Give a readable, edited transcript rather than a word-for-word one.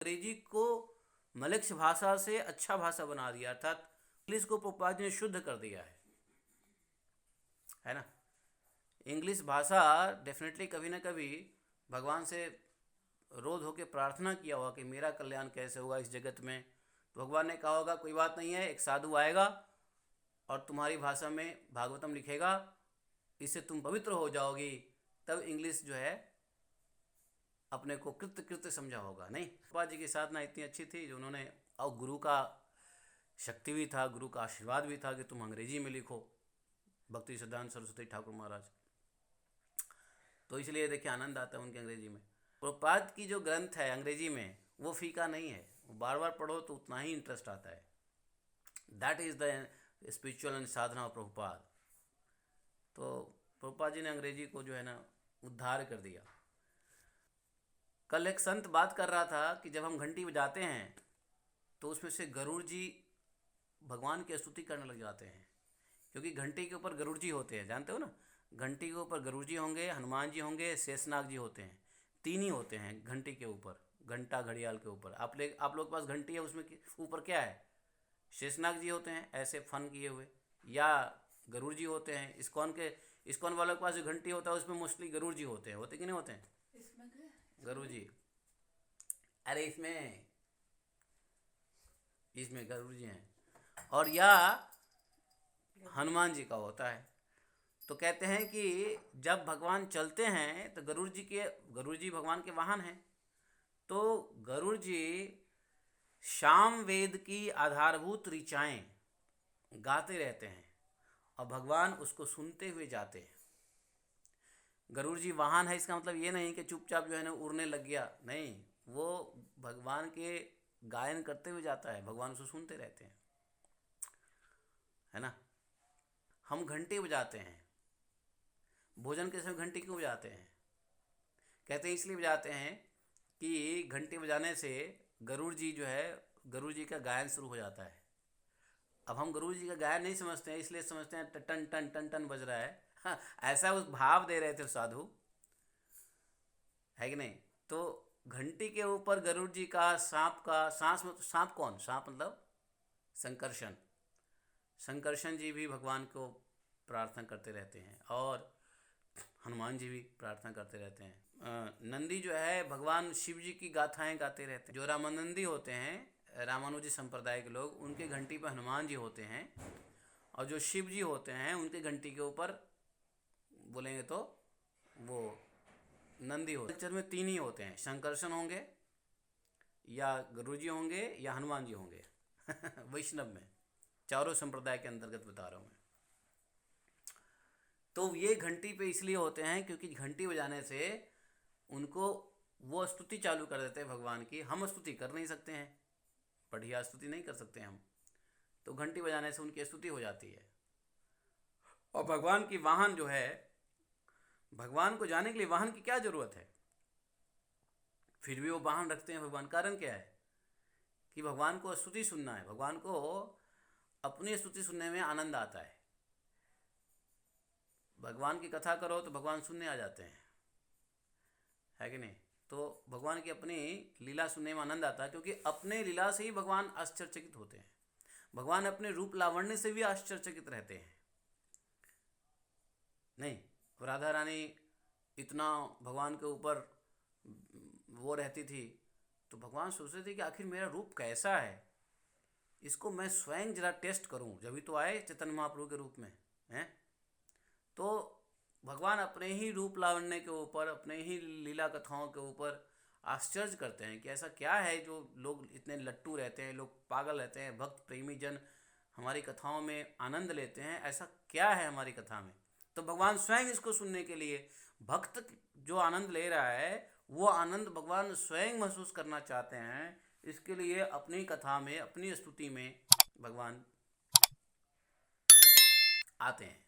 अंग्रेजी को मलेच्छ भाषा से अच्छा भाषा बना दिया, अर्थात इंग्लिश को प्रभुपाद जी ने शुद्ध कर दिया है ना। इंग्लिश भाषा डेफिनेटली कभी ना कभी भगवान से रोध होकर प्रार्थना किया होगा कि मेरा कल्याण कैसे होगा इस जगत में। तो भगवान ने कहा होगा कोई बात नहीं है, एक साधु आएगा और तुम्हारी भाषा में भागवतम लिखेगा, इससे तुम पवित्र हो जाओगी, तब इंग्लिश जो है अपने को कृत्य कृत्य समझा होगा। नहीं, प्रभुपाद जी की साधना इतनी अच्छी थी जो उन्होंने, और गुरु का शक्ति भी था, गुरु का आशीर्वाद भी था कि तुम अंग्रेजी में लिखो, भक्ति सिद्धांत सरस्वती ठाकुर महाराज। तो इसलिए देखिए आनंद आता है उनके अंग्रेजी में। प्रभुपाद की जो ग्रंथ है अंग्रेजी में वो फीका नहीं है, वो बार बार पढ़ो तो उतना ही इंटरेस्ट आता है। That is the spiritual and Sadhana of Prabhupada. तो प्रभुपाद जी ने अंग्रेजी को जो है ना उद्धार कर दिया। कल एक संत बात कर रहा था कि जब हम घंटी बजाते हैं तो उसमें से गरुड़ जी भगवान की स्तुति करने लग जाते हैं, क्योंकि घंटी के ऊपर गरुड़ जी होते हैं, जानते हो ना। घंटी के ऊपर गरुड़ जी होंगे, हनुमान जी होंगे, शेषनाग जी होते हैं, तीन ही होते हैं घंटी के ऊपर, घंटा घड़ियाल के ऊपर। आप लोग के पास घंटी है, उसमें ऊपर क्या है? शेषनाग जी होते हैं ऐसे फन किए हुए, या गरुड़ जी होते हैं। इस्कॉन वालों के पास जो घंटी होता है उसमें मोस्टली गरुड़ जी होते हैं, होते कि नहीं होते हैं? गरुड़ जी, अरे इसमें गरुड़ जी हैं, और या हनुमान जी का होता है। तो कहते हैं कि जब भगवान चलते हैं तो गरुड़ जी भगवान के वाहन हैं। तो गरुड़ जी शाम वेद की आधारभूत ऋचाएं गाते रहते हैं और भगवान उसको सुनते हुए जाते हैं। गरुड़ जी वाहन है, इसका मतलब ये नहीं कि चुपचाप जो है ना उड़ने लग गया, नहीं, वो भगवान के गायन करते हुए जाता है, भगवान उसको सुनते रहते हैं, है ना। हम घंटे बजाते हैं, भोजन के समय घंटी क्यों बजाते हैं? कहते हैं इसलिए बजाते हैं कि घंटी बजाने से गरुड़ जी जो है, गरुड़ जी का गायन शुरू हो जाता है। अब हम गरुड़ जी का गायन नहीं समझते हैं, इसलिए समझते हैं टन टन टन टन बज रहा है। हाँ, ऐसा उस भाव दे रहे थे साधु, है कि नहीं। तो घंटी के ऊपर गरुड़ जी का सांप कौन? सांप मतलब संकर्षण। संकर्षण जी भी भगवान को प्रार्थना करते रहते हैं, और हनुमान जी भी प्रार्थना करते रहते हैं। नंदी जो है भगवान शिव जी की गाथाएं गाते रहते हैं। जो रामानंदी होते हैं, रामानुजी संप्रदाय के लोग, उनके घंटी पर हनुमान जी होते हैं, और जो शिव जी होते हैं उनके घंटी के ऊपर बोलेंगे तो वो नंदी होते हैं। कल्चर में तीन ही होते हैं, संकर्षण होंगे, या गरुड़ जी होंगे, या हनुमान जी होंगे। वैष्णव में चारों संप्रदाय के अंतर्गत बता रहा हूँ मैं। तो ये घंटी पे इसलिए होते हैं क्योंकि घंटी बजाने से उनको वो स्तुति चालू कर देते हैं भगवान की। हम स्तुति कर नहीं सकते हैं, बढ़िया स्तुति नहीं कर सकते हम, तो घंटी बजाने से उनकी स्तुति हो जाती है। और भगवान की वाहन जो है, भगवान को जाने के लिए वाहन की क्या जरूरत है? फिर भी वो वाहन रखते हैं भगवान। कारण क्या है? कि भगवान को स्तुति सुनना है, भगवान को अपनी स्तुति सुनने में आनंद आता है। भगवान की कथा करो तो भगवान सुनने आ जाते हैं, है कि नहीं। तो भगवान की अपनी लीला सुनने में आनंद आता है, क्योंकि अपने लीला से ही भगवान आश्चर्यचकित होते हैं। भगवान अपने रूप लावण्य से भी आश्चर्यचकित रहते हैं। नहीं, राधा रानी इतना भगवान के ऊपर वो रहती थी, तो भगवान सोचते थे कि आखिर मेरा रूप कैसा है, इसको मैं स्वयं जरा टेस्ट करूं, जब तो आए चैतन्य महाप्रभु के रूप में हैं। तो भगवान अपने ही रूप लावण्य के ऊपर, अपने ही लीला कथाओं के ऊपर आश्चर्य करते हैं कि ऐसा क्या है जो लोग इतने लट्टू रहते हैं, लोग पागल रहते हैं, भक्त प्रेमी जन हमारी कथाओं में आनंद लेते हैं, ऐसा क्या है हमारी कथा में। तो भगवान स्वयं इसको सुनने के लिए, भक्त जो आनंद ले रहा है वो आनंद भगवान स्वयं महसूस करना चाहते हैं, इसके लिए अपनी कथा में, अपनी स्तुति में भगवान आते हैं।